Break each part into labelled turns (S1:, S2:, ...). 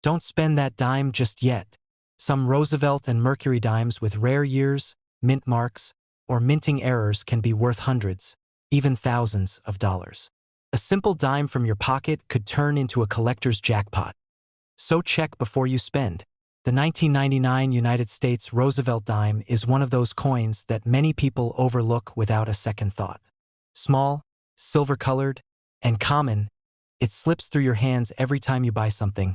S1: Don't spend that dime just yet. Some Roosevelt and Mercury dimes with rare years, mint marks, or minting errors can be worth hundreds, even thousands of dollars. A simple dime from your pocket could turn into a collector's jackpot. So check before you spend. The 1999 United States Roosevelt Dime is one of those coins that many people overlook without a second thought. Small, silver-colored, and common, it slips through your hands every time you buy something,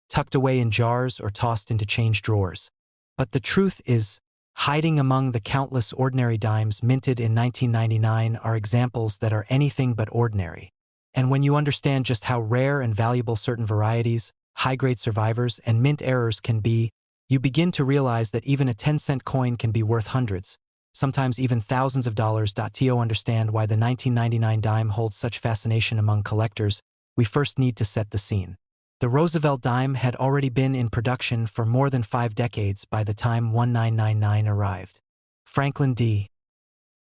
S1: tucked away in jars or tossed into change drawers. But the truth is, hiding among the countless ordinary dimes minted in 1999 are examples that are anything but ordinary. And when you understand just how rare and valuable certain varieties, high-grade survivors, and mint errors can be, you begin to realize that even a 10-cent coin can be worth hundreds, sometimes even thousands of dollars. To understand why the 1999 dime holds such fascination among collectors, we first need to set the scene. The Roosevelt dime had already been in production for more than 5 decades by the time 1999 arrived. Franklin D.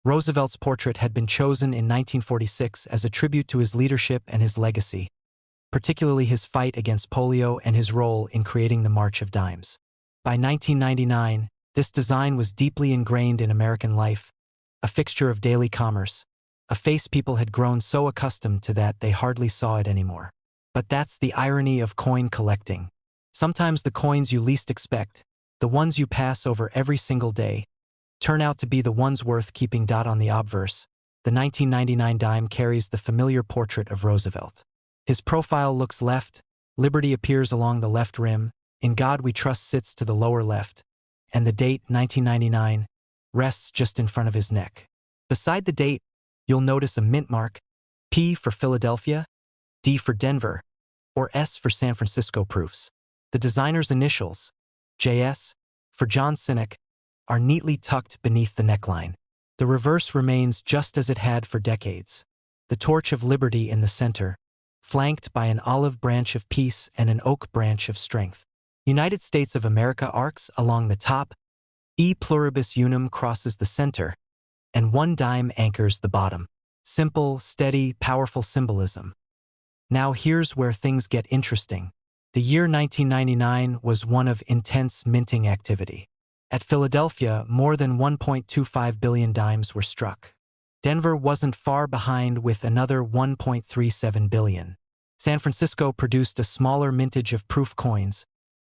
S1: Roosevelt's portrait had been chosen in 1946 as a tribute to his leadership and his legacy, particularly his fight against polio and his role in creating the March of Dimes. By 1999, this design was deeply ingrained in American life, a fixture of daily commerce, a face people had grown so accustomed to that they hardly saw it anymore. But that's the irony of coin collecting. Sometimes the coins you least expect, the ones you pass over every single day, turn out to be the ones worth keeping. On the obverse, the 1999 dime carries the familiar portrait of Roosevelt. His profile looks left, Liberty appears along the left rim, In God We Trust sits to the lower left, and the date, 1999, rests just in front of his neck. Beside the date, you'll notice a mint mark, P for Philadelphia, D for Denver, or S for San Francisco proofs. The designer's initials, JS, for John Sinek, are neatly tucked beneath the neckline. The reverse remains just as it had for decades. The torch of liberty in the center, flanked by an olive branch of peace and an oak branch of strength. United States of America arcs along the top, E pluribus unum crosses the center, and one dime anchors the bottom. Simple, steady, powerful symbolism. Now here's where things get interesting. The year 1999 was one of intense minting activity. At Philadelphia, more than 1.25 billion dimes were struck. Denver wasn't far behind with another 1.37 billion. San Francisco produced a smaller mintage of proof coins,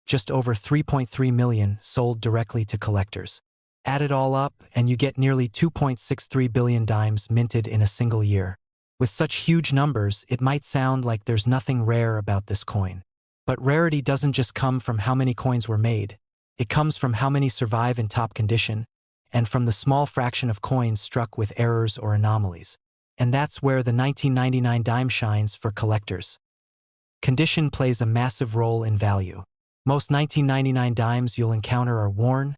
S1: just over 3.3 million sold directly to collectors. Add it all up, and you get nearly 2.63 billion dimes minted in a single year. With such huge numbers, it might sound like there's nothing rare about this coin. But rarity doesn't just come from how many coins were made. It comes from how many survive in top condition, and from the small fraction of coins struck with errors or anomalies. And that's where the 1999 dime shines for collectors. Condition plays a massive role in value. Most 1999 dimes you'll encounter are worn,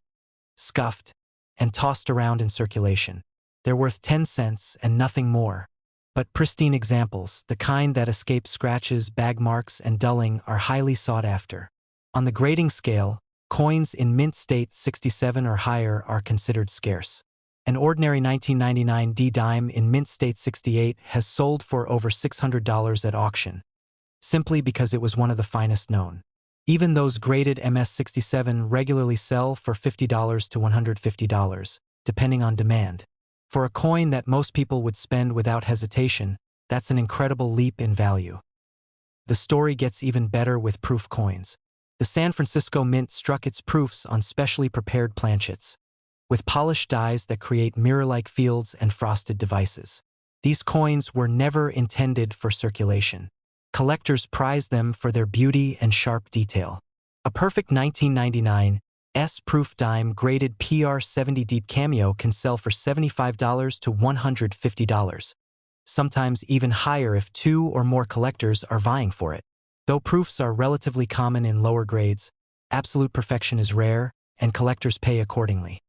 S1: scuffed, and tossed around in circulation. They're worth 10 cents and nothing more. But pristine examples, the kind that escape scratches, bag marks, and dulling, are highly sought after. On the grading scale, coins in mint state 67 or higher are considered scarce. An ordinary 1999 D dime in mint state 68 has sold for over $600 at auction, simply because it was one of the finest known. Even those graded MS-67 regularly sell for $50 to $150, depending on demand. For a coin that most people would spend without hesitation, that's an incredible leap in value. The story gets even better with proof coins. The San Francisco Mint struck its proofs on specially prepared planchets, with polished dies that create mirror-like fields and frosted devices. These coins were never intended for circulation. Collectors prize them for their beauty and sharp detail. A perfect 1999 S-proof dime graded PR70 Deep Cameo can sell for $75 to $150, sometimes even higher if 2 or more collectors are vying for it. Though proofs are relatively common in lower grades, absolute perfection is rare, and collectors pay accordingly.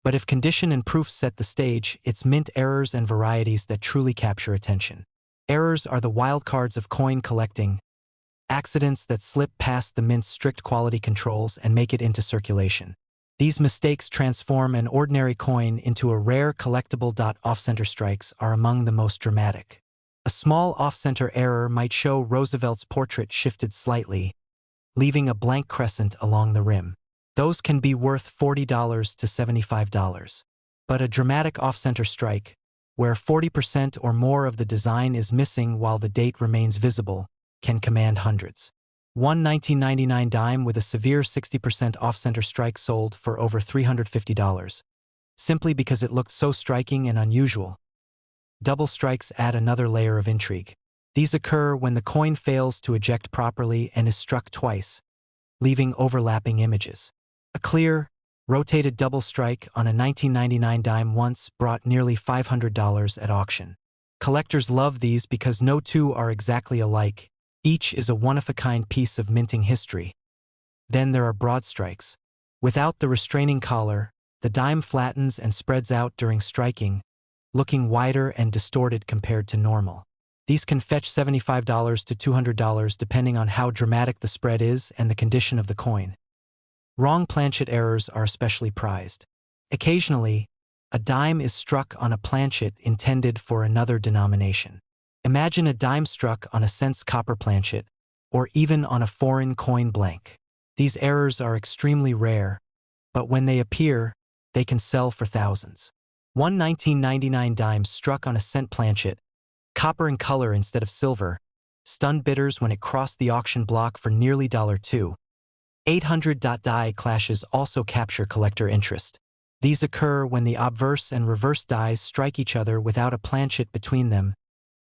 S1: But if condition and proof set the stage, it's mint errors and varieties that truly capture attention. Errors are the wild cards of coin collecting, accidents that slip past the mint's strict quality controls and make it into circulation. These mistakes transform an ordinary coin into a rare collectible. Off-center strikes are among the most dramatic. A small off-center error might show Roosevelt's portrait shifted slightly, leaving a blank crescent along the rim. Those can be worth $40 to $75. But a dramatic off-center strike, where 40% or more of the design is missing while the date remains visible, can command hundreds. One 1999 dime with a severe 60% off-center strike sold for over $350, simply because it looked so striking and unusual. Double strikes add another layer of intrigue. These occur when the coin fails to eject properly and is struck twice, leaving overlapping images. A clear, rotated double strike on a 1999 dime once brought nearly $500 at auction. Collectors love these because no two are exactly alike. Each is a one-of-a-kind piece of minting history. Then there are broad strikes. Without the restraining collar, the dime flattens and spreads out during striking, looking wider and distorted compared to normal. These can fetch $75 to $200 depending on how dramatic the spread is and the condition of the coin. Wrong planchet errors are especially prized. Occasionally, a dime is struck on a planchet intended for another denomination. Imagine a dime struck on a cents copper planchet, or even on a foreign coin blank. These errors are extremely rare, but when they appear, they can sell for thousands. One 1999 dime struck on a cent planchet, copper in color instead of silver, stunned bidders when it crossed the auction block for nearly $2. 800 die clashes also capture collector interest. These occur when the obverse and reverse dies strike each other without a planchet between them,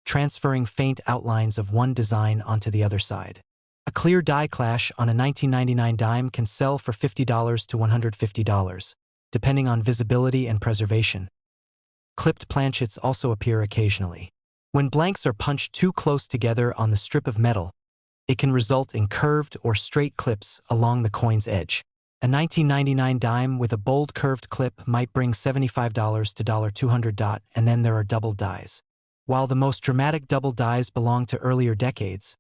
S1: transferring faint outlines of one design onto the other side. A clear die clash on a 1999 dime can sell for $50 to $150, depending on visibility and preservation. Clipped planchets also appear occasionally. When blanks are punched too close together on the strip of metal, it can result in curved or straight clips along the coin's edge. A 1999 dime with a bold curved clip might bring $75 to $200, and then there are double dies. While the most dramatic double dies belong to earlier decades,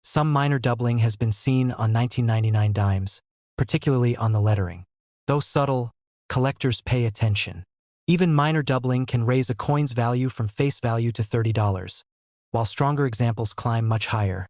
S1: some minor doubling has been seen on 1999 dimes, particularly on the lettering. Though subtle, collectors pay attention. Even minor doubling can raise a coin's value from face value to $30, while stronger examples climb much higher.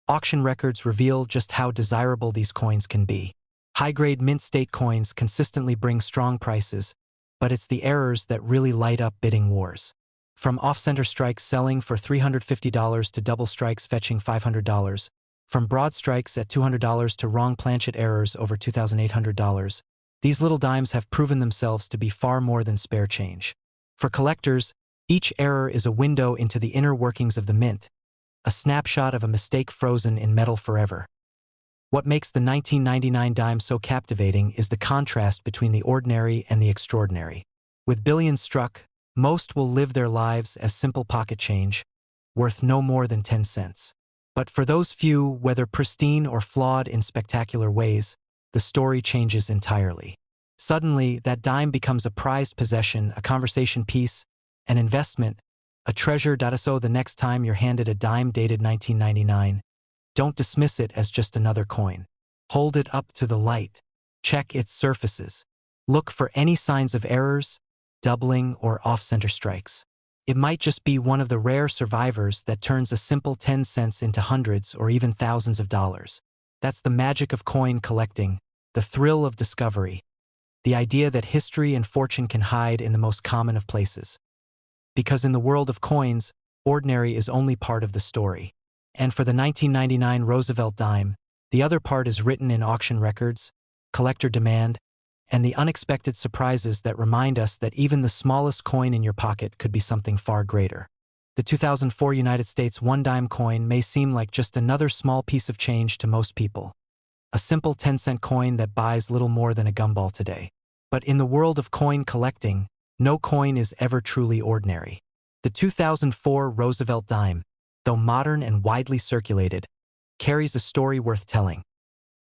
S1: Auction records reveal just how desirable these coins can be. High-grade mint state coins consistently bring strong prices, but it's the errors that really light up bidding wars. From off-center strikes selling for $350 to double strikes fetching $500, from broad strikes at $200 to wrong planchet errors over $2,800, these little dimes have proven themselves to be far more than spare change. For collectors, each error is a window into the inner workings of the mint, a snapshot of a mistake frozen in metal forever. What makes the 1999 dime so captivating is the contrast between the ordinary and the extraordinary. With billions struck, most will live their lives as simple pocket change, worth no more than 10 cents. But for those few, whether pristine or flawed in spectacular ways, the story changes entirely. Suddenly, that dime becomes a prized possession, a conversation piece, an investment, a treasure. So the next time you're handed a dime dated 1999, don't dismiss it as just another coin. Hold it up to the light. Check its surfaces. Look for any signs of errors, doubling, or off-center strikes. It might just be one of the rare survivors that turns a simple 10 cents into hundreds or even thousands of dollars. That's the magic of coin collecting, the thrill of discovery, the idea that history and fortune can hide in the most common of places. Because in the world of coins, ordinary is only part of the story. And for the 1999 Roosevelt Dime, the other part is written in auction records, collector demand, and the unexpected surprises that remind us that even the smallest coin in your pocket could be something far greater. The 2004 United States $1 coin may seem like just another small piece of change to most people. A simple 10-cent coin that buys little more than a gumball today. But in the world of coin collecting, no coin is ever truly ordinary. The 2004 Roosevelt Dime, though modern and widely circulated, carries a story worth telling.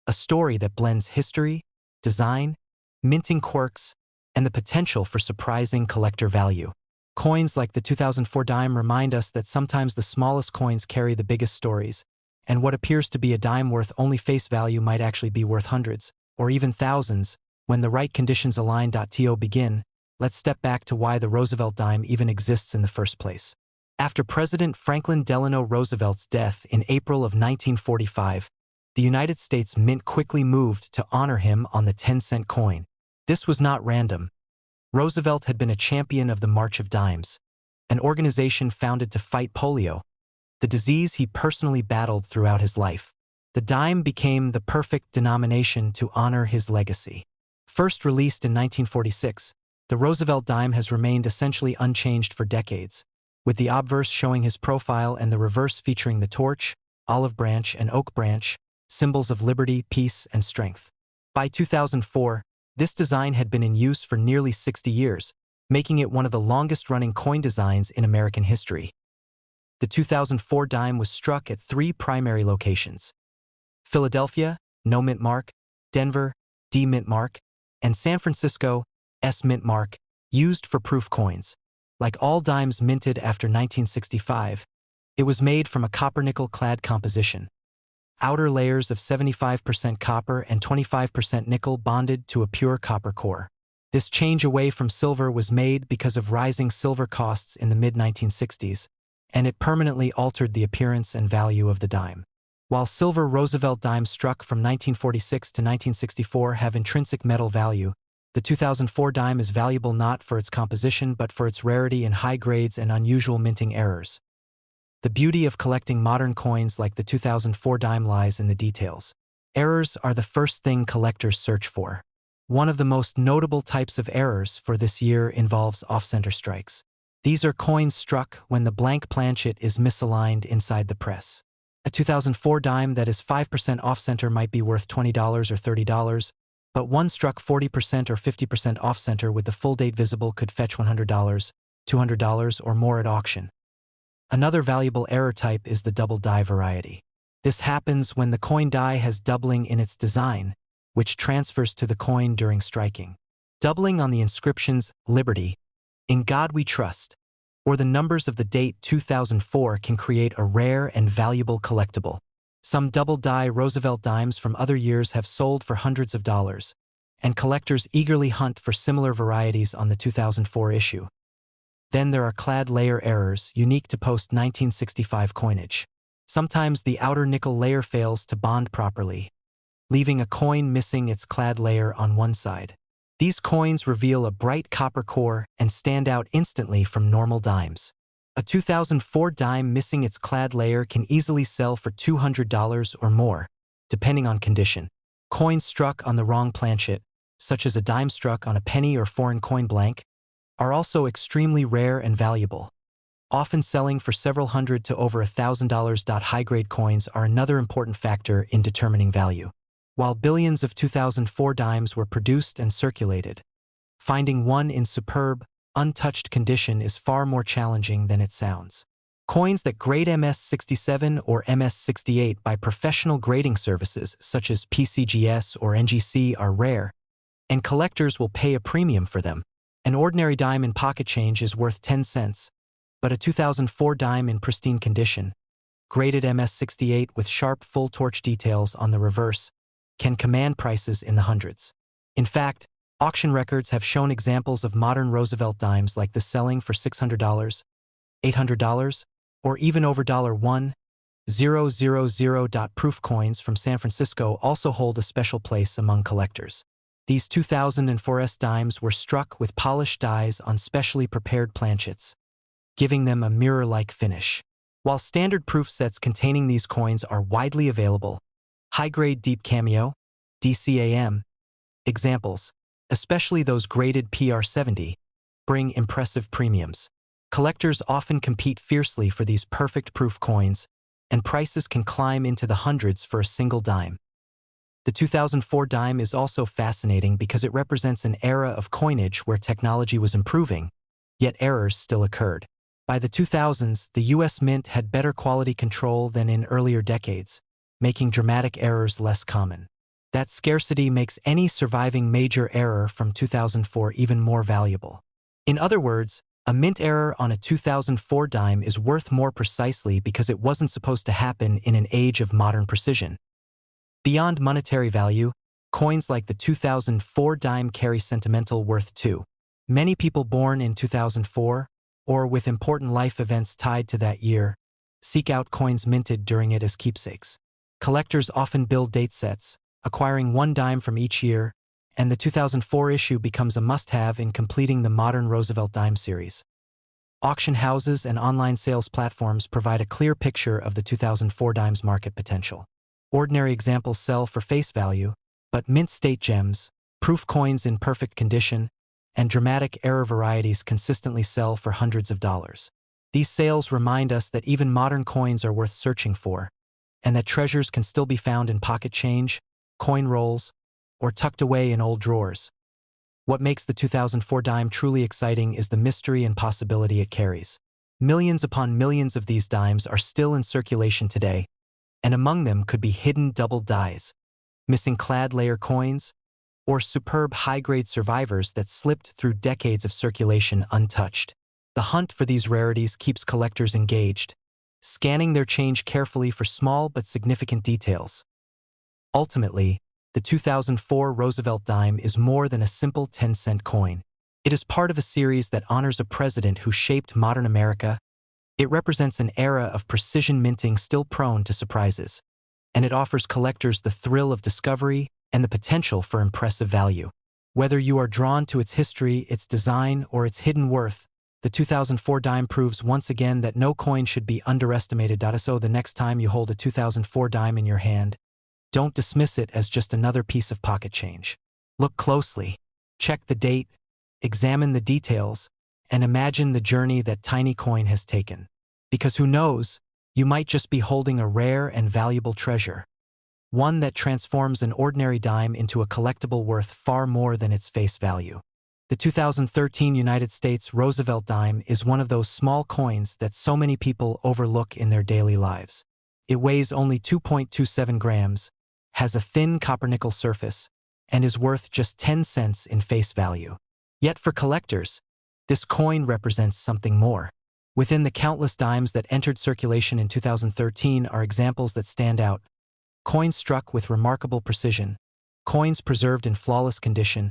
S1: A story that blends history, design, minting quirks, and the potential for surprising collector value. Coins like the 2004 dime remind us that sometimes the smallest coins carry the biggest stories, and what appears to be a dime worth only face value might actually be worth hundreds, or even thousands, when the right conditions align. To begin, let's step back to why the Roosevelt dime even exists in the first place. After President Franklin Delano Roosevelt's death in April of 1945, the United States Mint quickly moved to honor him on the 10-cent coin. This was not random. Roosevelt had been a champion of the March of Dimes, an organization founded to fight polio, the disease he personally battled throughout his life. The dime became the perfect denomination to honor his legacy. First released in 1946, the Roosevelt Dime has remained essentially unchanged for decades, with the obverse showing his profile and the reverse featuring the torch, olive branch, and oak branch, symbols of liberty, peace, and strength. By 2004, this design had been in use for nearly 60 years, making it one of the longest-running coin designs in American history. The 2004 dime was struck at 3 primary locations: Philadelphia, no mint mark; Denver, D mint mark; and San Francisco, S mint mark, used for proof coins. Like all dimes minted after 1965, it was made from a copper-nickel clad composition. Outer layers of 75% copper and 25% nickel bonded to a pure copper core. This change away from silver was made because of rising silver costs in the mid-1960s, and it permanently altered the appearance and value of the dime. While silver Roosevelt dimes struck from 1946 to 1964 have intrinsic metal value, the 2004 dime is valuable not for its composition but for its rarity in high grades and unusual minting errors. The beauty of collecting modern coins like the 2004 dime lies in the details. Errors are the first thing collectors search for. One of the most notable types of errors for this year involves off-center strikes. These are coins struck when the blank planchet is misaligned inside the press. A 2004 dime that is 5% off-center might be worth $20 or $30, but one struck 40% or 50% off-center with the full date visible could fetch $100, $200, or more at auction. Another valuable error type is the double die variety. This happens when the coin die has doubling in its design, which transfers to the coin during striking. Doubling on the inscriptions "Liberty," "In God We Trust," or the numbers of the date 2004 can create a rare and valuable collectible. Some double die Roosevelt dimes from other years have sold for hundreds of dollars, and collectors eagerly hunt for similar varieties on the 2004 issue. Then there are clad layer errors unique to post-1965 coinage. Sometimes the outer nickel layer fails to bond properly, leaving a coin missing its clad layer on one side. These coins reveal a bright copper core and stand out instantly from normal dimes. A 2004 dime missing its clad layer can easily sell for $200 or more, depending on condition. Coins struck on the wrong planchet, such as a dime struck on a penny or foreign coin blank, are also extremely rare and valuable, often selling for several hundred to over $1,000. High-grade coins are another important factor in determining value. While billions of 2004 dimes were produced and circulated, finding one in superb, untouched condition is far more challenging than it sounds. Coins that grade MS-67 or MS-68 by professional grading services such as PCGS or NGC are rare, and collectors will pay a premium for them. An ordinary dime in pocket change is worth 10 cents, but a 2004 dime in pristine condition, graded MS-68 with sharp full torch details on the reverse, can command prices in the hundreds. In fact, auction records have shown examples of modern Roosevelt dimes like this selling for $600, $800, or even over $1,000. Proof coins from San Francisco also hold a special place among collectors. These 2004 dimes were struck with polished dies on specially prepared planchets, giving them a mirror-like finish. While standard proof sets containing these coins are widely available, high-grade deep cameo, DCAM, examples, especially those graded PR70, bring impressive premiums. Collectors often compete fiercely for these perfect proof coins, and prices can climb into the hundreds for a single dime. The 2004 dime is also fascinating because it represents an era of coinage where technology was improving, yet errors still occurred. By the 2000s, the U.S. Mint had better quality control than in earlier decades, making dramatic errors less common. That scarcity makes any surviving major error from 2004 even more valuable. In other words, a mint error on a 2004 dime is worth more precisely because it wasn't supposed to happen in an age of modern precision. Beyond monetary value, coins like the 2004 dime carry sentimental worth too. Many people born in 2004, or with important life events tied to that year, seek out coins minted during it as keepsakes. Collectors often build date sets, acquiring one dime from each year, and the 2004 issue becomes a must-have in completing the modern Roosevelt Dime series. Auction houses and online sales platforms provide a clear picture of the 2004 dime's market potential. Ordinary examples sell for face value, but mint state gems, proof coins in perfect condition, and dramatic error varieties consistently sell for hundreds of dollars. These sales remind us that even modern coins are worth searching for, and that treasures can still be found in pocket change, coin rolls, or tucked away in old drawers. What makes the 2004 dime truly exciting is the mystery and possibility it carries. Millions upon millions of these dimes are still in circulation today, and among them could be hidden double dies, missing clad layer coins, or superb high-grade survivors that slipped through decades of circulation untouched. The hunt for these rarities keeps collectors engaged, scanning their change carefully for small but significant details. Ultimately, the 2004 Roosevelt Dime is more than a simple 10-cent coin. It is part of a series that honors a president who shaped modern America. It represents an era of precision minting still prone to surprises, and it offers collectors the thrill of discovery and the potential for impressive value. Whether you are drawn to its history, its design, or its hidden worth, the 2004 dime proves once again that no coin should be underestimated. So the next time you hold a 2004 dime in your hand, don't dismiss it as just another piece of pocket change. Look closely, check the date, examine the details, and imagine the journey that tiny coin has taken. Because who knows, you might just be holding a rare and valuable treasure, one that transforms an ordinary dime into a collectible worth far more than its face value. The 2013 United States Roosevelt Dime is one of those small coins that so many people overlook in their daily lives. It weighs only 2.27 grams, has a thin copper-nickel surface, and is worth just 10 cents in face value. Yet for collectors, this coin represents something more. Within the countless dimes that entered circulation in 2013 are examples that stand out. Coins struck with remarkable precision, coins preserved in flawless condition,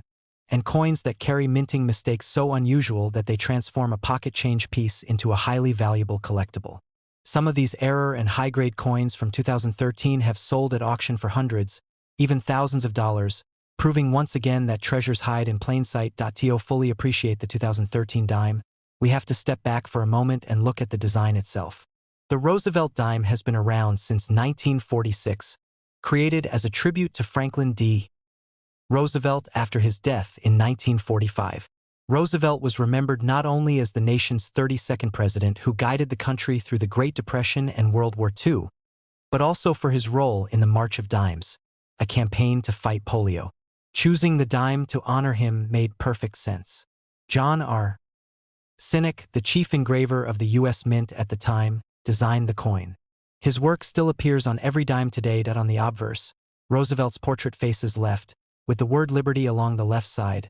S1: and coins that carry minting mistakes so unusual that they transform a pocket change piece into a highly valuable collectible. Some of these error and high-grade coins from 2013 have sold at auction for hundreds, even thousands of dollars, proving once again that treasures hide in plain sight. To fully appreciate the 2013 dime, we have to step back for a moment and look at the design itself. The Roosevelt Dime has been around since 1946, created as a tribute to Franklin D. Roosevelt after his death in 1945. Roosevelt was remembered not only as the nation's 32nd president who guided the country through the Great Depression and World War II, but also for his role in the March of Dimes, a campaign to fight polio. Choosing the dime to honor him made perfect sense. John R. Sinek, the chief engraver of the U.S. Mint at the time, designed the coin. His work still appears on every dime today. On the obverse, Roosevelt's portrait faces left, with the word liberty along the left side,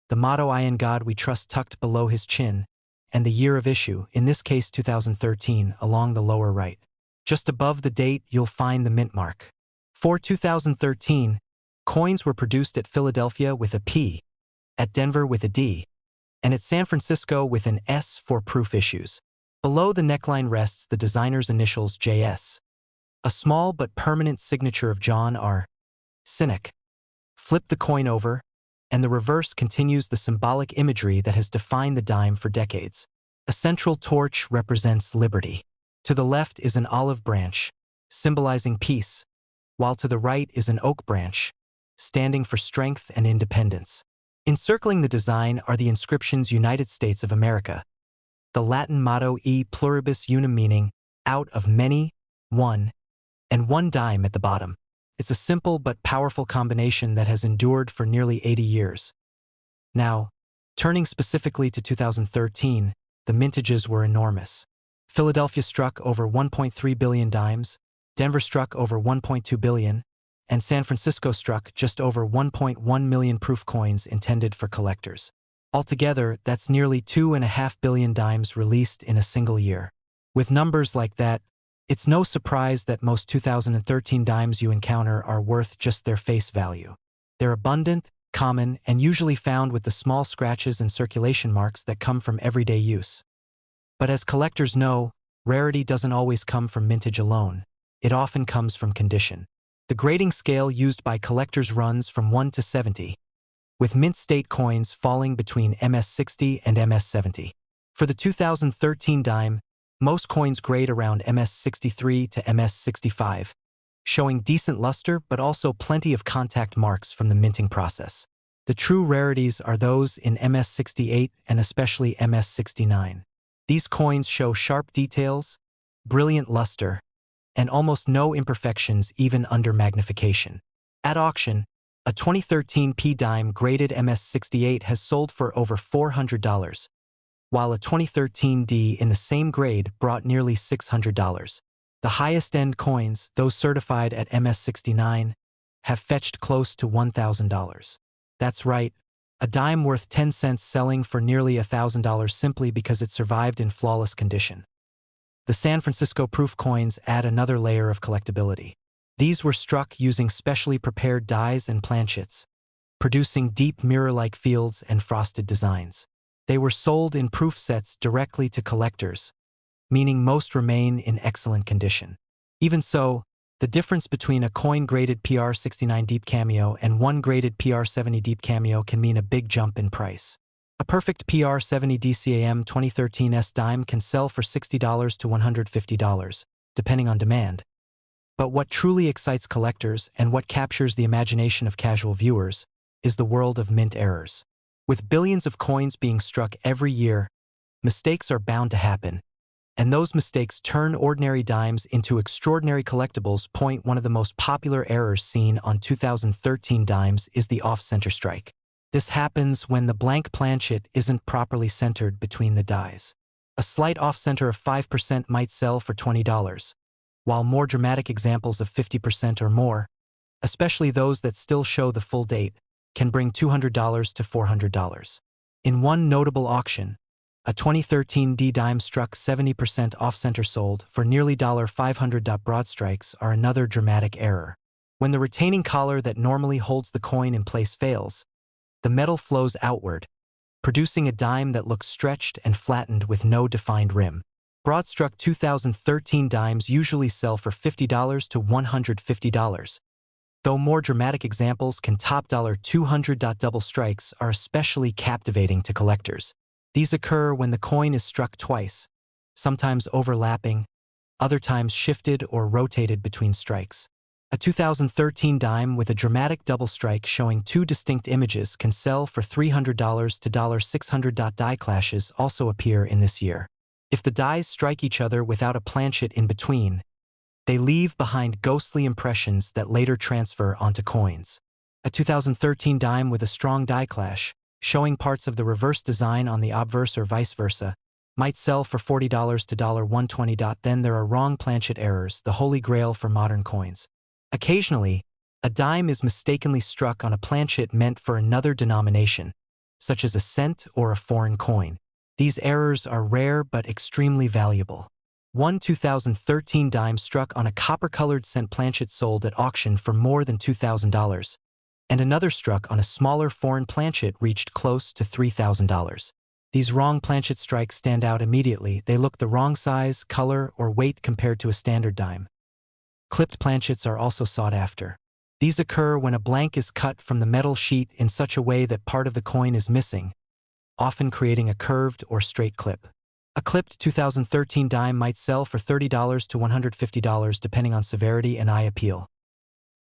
S1: the motto "I in God we trust" tucked below his chin, and the year of issue, in this case 2013, along the lower right. Just above the date, you'll find the mint mark. For 2013, coins were produced at Philadelphia with a P, at Denver with a D, and at San Francisco with an S for proof issues. Below the neckline rests the designer's initials JS, a small but permanent signature of John R. Sinek. Flip the coin over, and the reverse continues the symbolic imagery that has defined the dime for decades. A central torch represents liberty. To the left is an olive branch, symbolizing peace, while to the right is an oak branch, standing for strength and independence. Encircling the design are the inscriptions United States of America, the Latin motto E pluribus unum, meaning out of many, one, and one dime at the bottom. It's a simple but powerful combination that has endured for nearly 80 years. Now, turning specifically to 2013, the mintages were enormous. Philadelphia struck over 1.3 billion dimes, Denver struck over 1.2 billion, and San Francisco struck just over 1.1 million proof coins intended for collectors. Altogether, that's nearly 2.5 billion dimes released in a single year. With numbers like that, it's no surprise that most 2013 dimes you encounter are worth just their face value. They're abundant, common, and usually found with the small scratches and circulation marks that come from everyday use. But as collectors know, rarity doesn't always come from mintage alone. It often comes from condition. The grading scale used by collectors runs from 1 to 70, with mint state coins falling between MS-60 and MS-70. For the 2013 dime, most coins grade around MS-63 to MS-65, showing decent luster but also plenty of contact marks from the minting process. The true rarities are those in MS-68 and especially MS-69. These coins show sharp details, brilliant luster, and almost no imperfections even under magnification. At auction, a 2013 P-dime graded MS-68 has sold for over $400, while a 2013 D in the same grade brought nearly $600. The highest-end coins, those certified at MS-69, have fetched close to $1,000. That's right, a dime worth 10 cents selling for nearly $1,000 simply because it survived in flawless condition. The San Francisco proof coins add another layer of collectability. These were struck using specially prepared dies and planchets, producing deep mirror-like fields and frosted designs. They were sold in proof sets directly to collectors, meaning most remain in excellent condition. Even so, the difference between a coin-graded PR69 Deep Cameo and one graded PR70 Deep Cameo can mean a big jump in price. A perfect PR70 DCAM 2013 S dime can sell for $60 to $150, depending on demand. But what truly excites collectors and what captures the imagination of casual viewers is the world of mint errors. With billions of coins being struck every year, mistakes are bound to happen, and those mistakes turn ordinary dimes into extraordinary collectibles. One of the most popular errors seen on 2013 dimes is the off-center strike. This happens when the blank planchet isn't properly centered between the dies. A slight off-center of 5% might sell for $20, while more dramatic examples of 50% or more, especially those that still show the full date, can bring $200 to $400. In one notable auction, a 2013 D dime struck 70% off-center, sold for nearly $500. Broad strikes are another dramatic error. When the retaining collar that normally holds the coin in place fails, the metal flows outward, producing a dime that looks stretched and flattened with no defined rim. Broad-struck 2013 dimes usually sell for $50 to $150, though more dramatic examples can top $200. Double strikes are especially captivating to collectors. These occur when the coin is struck twice, sometimes overlapping, other times shifted or rotated between strikes. A 2013 dime with a dramatic double strike showing two distinct images can sell for $300 to $600. Die clashes also appear in this year. If the dies strike each other without a planchet in between, they leave behind ghostly impressions that later transfer onto coins. A 2013 dime with a strong die clash, showing parts of the reverse design on the obverse or vice versa, might sell for $40 to $120. Then there are wrong planchet errors, the holy grail for modern coins. Occasionally, a dime is mistakenly struck on a planchet meant for another denomination, such as a cent or a foreign coin. These errors are rare but extremely valuable. One 2013 dime struck on a copper-colored cent planchet sold at auction for more than $2,000, and another struck on a smaller foreign planchet reached close to $3,000. These wrong planchet strikes stand out immediately. They look the wrong size, color, or weight compared to a standard dime. Clipped planchets are also sought after. These occur when a blank is cut from the metal sheet in such a way that part of the coin is missing, often creating a curved or straight clip. A clipped 2013 dime might sell for $30 to $150 depending on severity and eye appeal.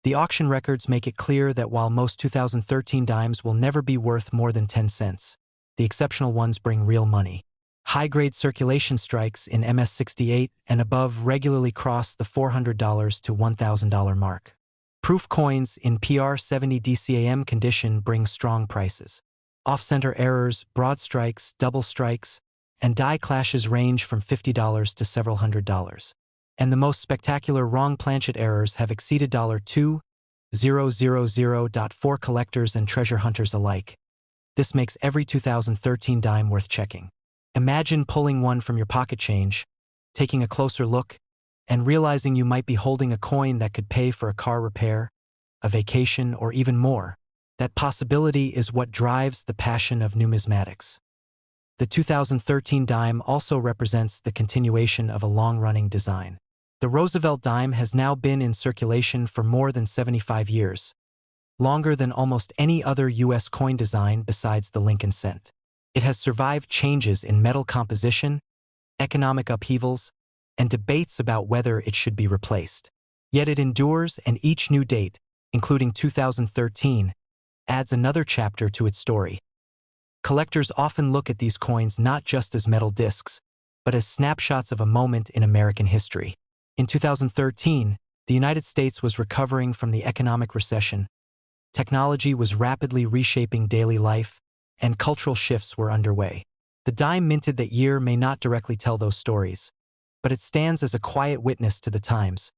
S1: The auction records make it clear that while most 2013 dimes will never be worth more than 10 cents, the exceptional ones bring real money. High-grade circulation strikes in MS-68 and above regularly cross the $400 to $1,000 mark. Proof coins in PR70 DCAM condition bring strong prices. Off-center errors, broad strikes, double strikes, and die clashes range from $50 to several $100. And the most spectacular wrong planchet errors have exceeded $2,000 for collectors and treasure hunters alike. This makes every 2013 dime worth checking. Imagine pulling one from your pocket change, taking a closer look, and realizing you might be holding a coin that could pay for a car repair, a vacation, or even more. That possibility is what drives the passion of numismatics. The 2013 dime also represents the continuation of a long-running design. The Roosevelt dime has now been in circulation for more than 75 years, longer than almost any other U.S. coin design besides the Lincoln cent. It has survived changes in metal composition, economic upheavals, and debates about whether it should be replaced. Yet it endures, and each new date, including 2013, adds another chapter to its story. Collectors often look at these coins not just as metal discs, but as snapshots of a moment in American history. In 2013, the United States was recovering from the economic recession. Technology was rapidly reshaping daily life, and cultural shifts were underway. The dime minted that year may not directly tell those stories, but it stands as a quiet witness to the times,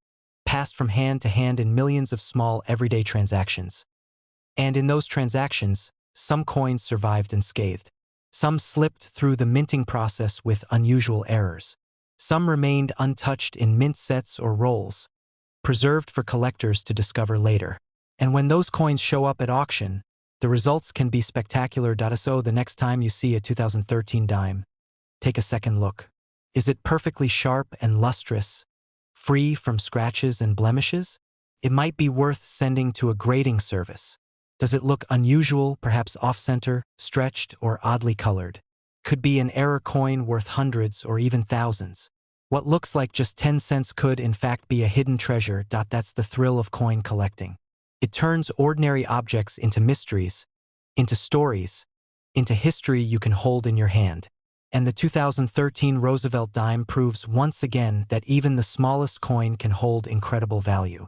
S1: passed from hand to hand in millions of small everyday transactions. And in those transactions, some coins survived unscathed. Some slipped through the minting process with unusual errors. Some remained untouched in mint sets or rolls, preserved for collectors to discover later. And when those coins show up at auction, the results can be spectacular. So the next time you see a 2013 dime, take a second look. Is it perfectly sharp and lustrous, free from scratches and blemishes? It might be worth sending to a grading service. Does it look unusual, perhaps off-center, stretched, or oddly colored? Could be an error coin worth hundreds or even thousands. What looks like just 10 cents could in fact be a hidden treasure. That's the thrill of coin collecting. It turns ordinary objects into mysteries, into stories, into history you can hold in your hand. And the 2013 Roosevelt dime proves once again that even the smallest coin can hold incredible value.